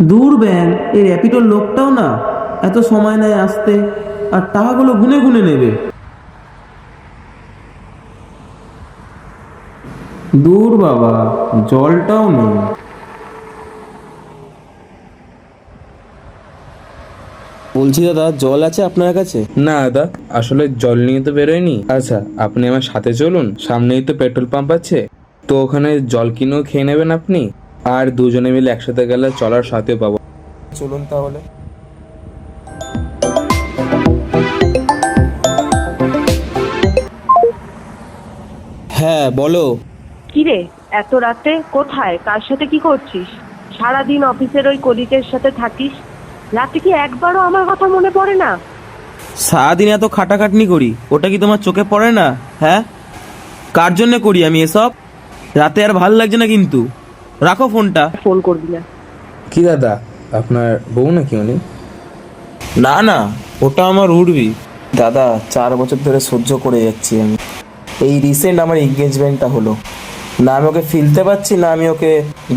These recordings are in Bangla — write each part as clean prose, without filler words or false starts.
দূর ব্যান, এই র্যাপিডোর লোকটাও না এত সময় নেয় আসতে, আর টাকাগুলো গুনে গুনে নেবে। দূর বাবা, জলটাও নেই। বলছি দাদা, জল আছে আপনার কাছে? না দাদা, আসলে জল নিয়ে তো বেরোয়নি। আচ্ছা, আপনি আমার সাথে চলুন, সামনেই তো পেট্রোল পাম্প আছে, তো ওখানে জল কিনেও খেয়ে নেবেন আপনি, আর দুজনে মিলে একসাথে গেলে চলার সাথে পাবো। চলুন তাহলে। হ্যাঁ বলো। কিরে, এত রাতে কোথায়, কার সাথে কি করছিস? সারাদিন অফিসের ওই কলিগের সাথে থাকিস, রাতে কি একবারও আমার কথা মনে পড়ে না? সারাদিন এত খাটাখাটনি করি, ওটা কি তোমার চোখে পড়ে না? হ্যাঁ, কার জন্য করি আমি এসব? রাতে আর ভাল লাগছে না কিন্তু, রাখো ফোনটা। ফোন করবি না। কি দাদা, আপনার বউ নাকি উনি? না না, ওটা আমার উঠবি। দাদা, 4 বছর ধরে সহ্য করে যাচ্ছি আমি। এই রিসেন্ট আমার এঙ্গেজমেন্টটা হলো, না আমি ওকে ফিলতে পারছি, না আমি ওকে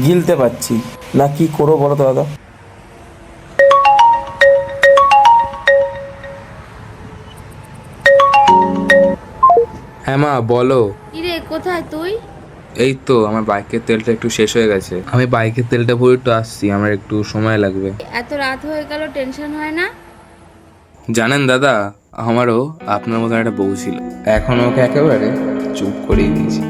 গিলতে পারছি, না কি করবো বলো তো দাদা। হ্যাঁ মা, বলো। কিরে, কোথায় তুই? এই তো আমার বাইকের তেলটা একটু শেষ হয়ে গেছে, আমি বাইকের তেলটা ভরে একটু আসছি, আমার একটু সময় লাগবে। এত রাত হয়ে গেল, টেনশন হয় না? জানেন দাদা, আমারও আপনার মতো একটা বউ ছিল, এখন ওকে একেবারে চুপ করিয়ে দিয়েছি।